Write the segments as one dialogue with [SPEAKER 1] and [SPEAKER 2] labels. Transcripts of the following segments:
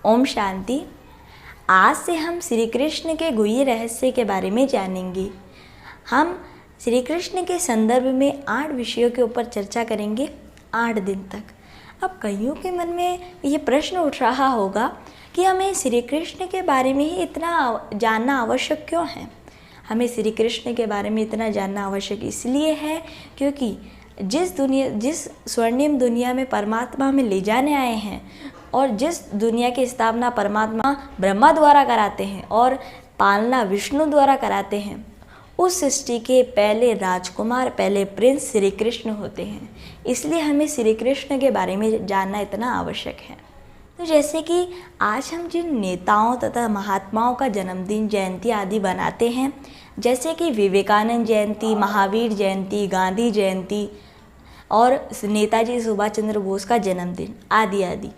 [SPEAKER 1] ओम शांति। आज से हम श्री कृष्ण के गुह्य रहस्य के बारे में जानेंगे। हम श्री कृष्ण के संदर्भ में 8 विषयों के ऊपर चर्चा करेंगे 8 दिन तक। अब कईयों के मन में ये प्रश्न उठ रहा होगा कि हमें श्री कृष्ण के बारे में ही इतना जानना आवश्यक क्यों है। हमें श्री कृष्ण के बारे में इतना जानना आवश्यक इसलिए है क्योंकि जिस स्वर्णिम दुनिया में परमात्मा हमें ले जाने आए हैं और जिस दुनिया की स्थापना परमात्मा ब्रह्मा द्वारा कराते हैं और पालना विष्णु द्वारा कराते हैं, उस सृष्टि के पहले राजकुमार, पहले प्रिंस श्री कृष्ण होते हैं। इसलिए हमें श्री कृष्ण के बारे में जानना इतना आवश्यक है। तो जैसे कि आज हम जिन नेताओं तथा महात्माओं का जन्मदिन, जयंती आदि बनाते हैं, जैसे कि विवेकानंद जयंती, महावीर जयंती, गांधी जयंती और नेताजी सुभाष चंद्र बोस का जन्मदिन आदि आदि।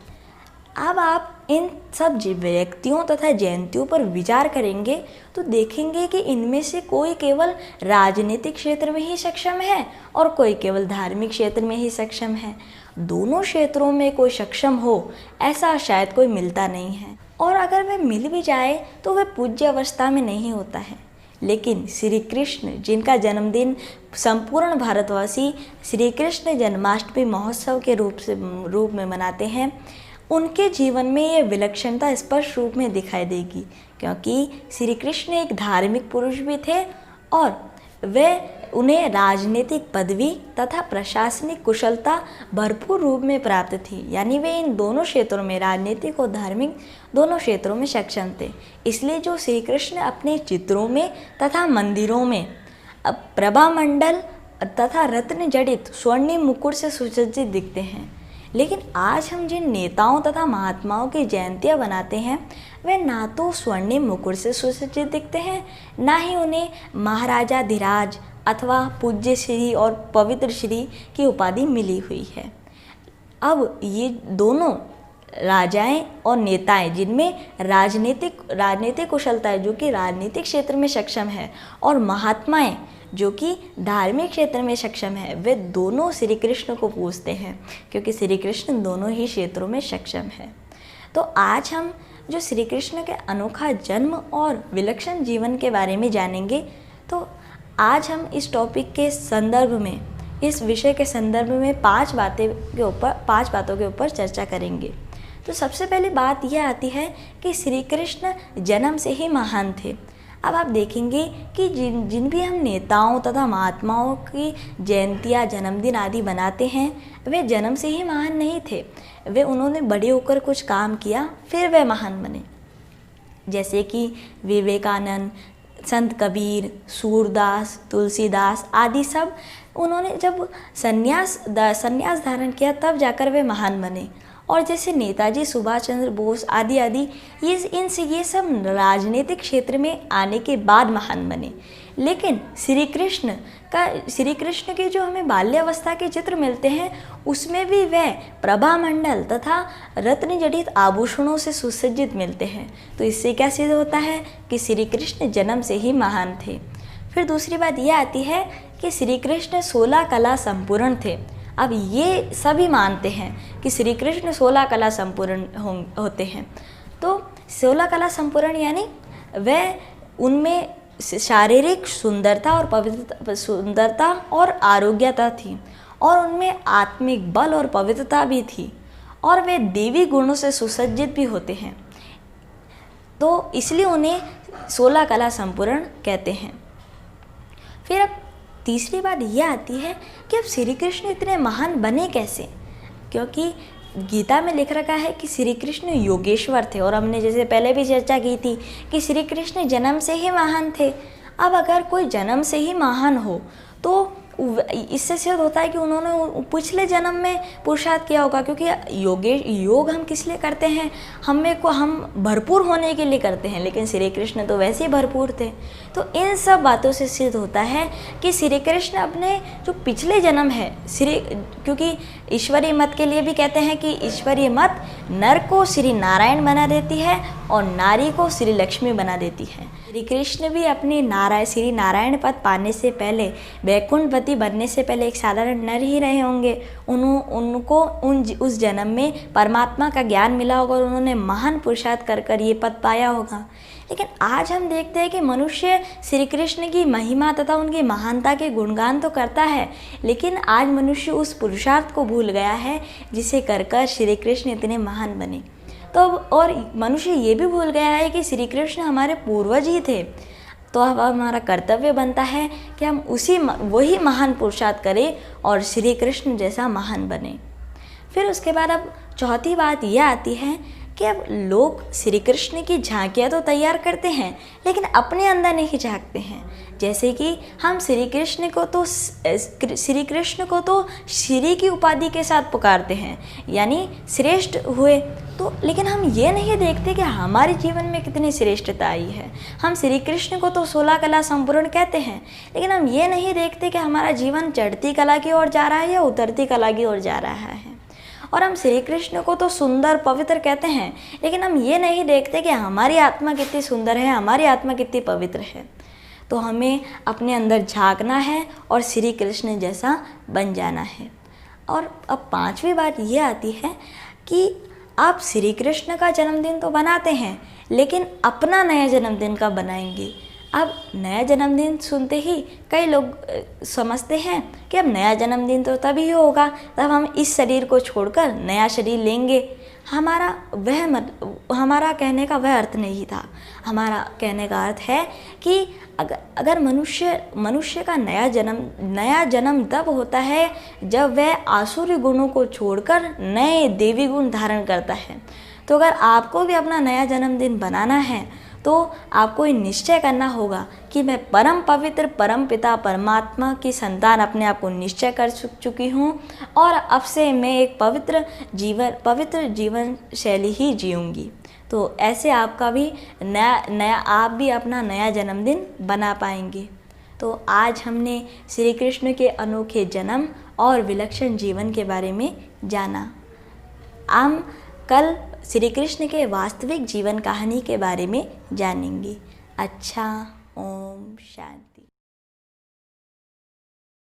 [SPEAKER 1] अब आप इन सब व्यक्तियों तथा जयंतियों पर विचार करेंगे तो देखेंगे कि इनमें से कोई केवल राजनीतिक क्षेत्र में ही सक्षम है और कोई केवल धार्मिक क्षेत्र में ही सक्षम है। दोनों क्षेत्रों में कोई सक्षम हो ऐसा शायद कोई मिलता नहीं है, और अगर वह मिल भी जाए तो वह पूज्य अवस्था में नहीं होता है। लेकिन श्री कृष्ण, जिनका संपूर्ण भारतवासी श्री कृष्ण जन्माष्टमी महोत्सव के रूप में मनाते हैं, उनके जीवन में ये विलक्षणता स्पष्ट रूप में दिखाई देगी, क्योंकि श्री कृष्ण एक धार्मिक पुरुष भी थे और उन्हें राजनीतिक पदवी तथा प्रशासनिक कुशलता भरपूर रूप में प्राप्त थी। यानी वे इन दोनों क्षेत्रों में, राजनीतिक और धार्मिक दोनों क्षेत्रों में सक्षम थे। इसलिए जो श्री कृष्ण अपने चित्रों में तथा मंदिरों में प्रभा मंडल तथा रत्न जड़ित स्वर्णिम मुकुट से सुसज्जित दिखते हैं। लेकिन आज हम जिन नेताओं तथा महात्माओं की जयंतियाँ बनाते हैं, वे ना तो स्वर्णिम मुकुट से सुसज्जित दिखते हैं, ना ही उन्हें महाराजाधिराज अथवा पूज्य श्री और पवित्र श्री की उपाधि मिली हुई है। अब ये दोनों राजाएं और नेताएं जिनमें राजनीतिक कुशलता है, जो कि राजनीतिक क्षेत्र में सक्षम है, और महात्माएं जो कि धार्मिक क्षेत्र में सक्षम है, वे दोनों श्री कृष्ण को पूजते हैं, क्योंकि श्री कृष्ण दोनों ही क्षेत्रों में सक्षम है। तो आज हम जो श्री कृष्ण के अनोखा जन्म और विलक्षण जीवन के बारे में जानेंगे। तो आज हम इस टॉपिक के संदर्भ में, इस विषय के संदर्भ में 5 बातों के ऊपर चर्चा करेंगे। तो सबसे पहली बात यह आती है कि श्री कृष्ण जन्म से ही महान थे। अब आप देखेंगे कि जिन भी हम नेताओं तथा महात्माओं की जयंतियाँ, जन्मदिन आदि बनाते हैं, वे जन्म से ही महान नहीं थे। उन्होंने बड़े होकर कुछ काम किया, फिर वे महान बने। जैसे कि विवेकानंद, संत कबीर, सूरदास, तुलसीदास आदि सब, उन्होंने जब संन्यास धारण किया तब जाकर वे महान बने। और जैसे नेताजी सुभाष चंद्र बोस आदि आदि, ये सब राजनीतिक क्षेत्र में आने के बाद महान बने। लेकिन श्री कृष्ण के जो हमें बाल्यावस्था के चित्र मिलते हैं, उसमें भी वह प्रभा मंडल तथा रत्न जड़ित आभूषणों से सुसज्जित मिलते हैं। तो इससे क्या सिद्ध होता है कि श्री कृष्ण जन्म से ही महान थे। फिर दूसरी बात यह आती है कि श्री कृष्ण 16 कला संपूर्ण थे। अब ये सभी मानते हैं कि श्री कृष्ण 16 कला संपूर्ण होते हैं। तो 16 कला संपूर्ण यानी वह उनमें शारीरिक सुंदरता और आरोग्यता थी, और उनमें आत्मिक बल और पवित्रता भी थी, और वे देवी गुणों से सुसज्जित भी होते हैं। तो इसलिए उन्हें 16 कला संपूर्ण कहते हैं। फिर अब तीसरी बात यह आती है कि अब श्री कृष्ण इतने महान बने कैसे, क्योंकि गीता में लिख रखा है कि श्री कृष्ण योगेश्वर थे, और हमने जैसे पहले भी चर्चा की थी कि श्री कृष्ण जन्म से ही महान थे। अब अगर कोई जन्म से ही महान हो तो इससे सिद्ध होता है कि उन्होंने पिछले जन्म में पुरुषार्थ किया होगा, क्योंकि योग हम किस लिए करते हैं, हम भरपूर होने के लिए करते हैं, लेकिन श्री कृष्ण तो वैसे ही भरपूर थे। तो इन सब बातों से सिद्ध होता है कि श्री कृष्ण अपने जो पिछले जन्म है, क्योंकि ईश्वरीय मत के लिए भी कहते हैं कि ईश्वरीय मत नर को श्री नारायण बना देती है और नारी को श्री लक्ष्मी बना देती है। श्री कृष्ण भी अपने श्री नारायण पद पाने से पहले, वैकुंठपति बनने से पहले एक साधारण नर ही रहे होंगे। उनको उस जन्म में परमात्मा का ज्ञान मिला होगा और उन्होंने महान पुरुषार्थ कर ये पद पाया होगा। लेकिन आज हम देखते हैं कि मनुष्य श्री कृष्ण की महिमा तथा उनकी महानता के गुणगान तो करता है, लेकिन आज मनुष्य उस पुरुषार्थ को भूल गया है जिसे कर श्री कृष्ण इतने महान बने। तो और मनुष्य ये भी भूल गया है कि श्री कृष्ण हमारे पूर्वज ही थे। तो अब हमारा कर्तव्य बनता है कि हम वही महान पुरुषार्थ करें और श्री कृष्ण जैसा महान बने। फिर उसके बाद अब चौथी बात यह आती है कि अब लोग श्री कृष्ण की झांकियाँ तो तैयार करते हैं, लेकिन अपने अंदर नहीं झांकते हैं। जैसे कि हम श्री कृष्ण को तो श्री की उपाधि के साथ पुकारते हैं, यानी श्रेष्ठ हुए। तो लेकिन हम ये नहीं देखते कि हमारे जीवन में कितनी श्रेष्ठता आई है। हम श्री कृष्ण को तो 16 कला संपूर्ण कहते हैं, लेकिन हम ये नहीं देखते कि हमारा जीवन चढ़ती कला की ओर जा रहा है या उतरती कला की ओर जा रहा है। और हम श्री कृष्ण को तो सुंदर पवित्र कहते हैं, लेकिन हम ये नहीं देखते कि हमारी आत्मा कितनी सुंदर है, हमारी आत्मा कितनी पवित्र है। तो हमें अपने अंदर झांकना है और श्री कृष्ण जैसा बन जाना है। और अब पांचवी बात ये आती है कि आप श्री कृष्ण का जन्मदिन तो बनाते हैं, लेकिन अपना नया जन्मदिन कब बनाएंगे। अब नया जन्मदिन सुनते ही कई लोग समझते हैं कि अब नया जन्मदिन तो तभी होगा तब हम इस शरीर को छोड़कर नया शरीर लेंगे। हमारा कहने का वह अर्थ नहीं था। हमारा कहने का अर्थ है कि अगर मनुष्य का नया जन्म तब होता है जब वह आसुरी गुणों को छोड़कर नए देवी गुण धारण करता है। तो अगर आपको भी अपना नया जन्मदिन बनाना है तो आपको ये निश्चय करना होगा कि मैं परम पवित्र परम पिता परमात्मा की संतान अपने आप को निश्चय कर चुकी हूँ और अब से मैं एक पवित्र जीवन शैली ही जीऊँगी। तो ऐसे आपका भी आप भी अपना नया जन्मदिन बना पाएंगे। तो आज हमने श्री कृष्ण के अनोखे जन्म और विलक्षण जीवन के बारे में जाना। हम कल श्री कृष्ण के वास्तविक जीवन कहानी के बारे में जानेंगे। अच्छा, ओम शांति।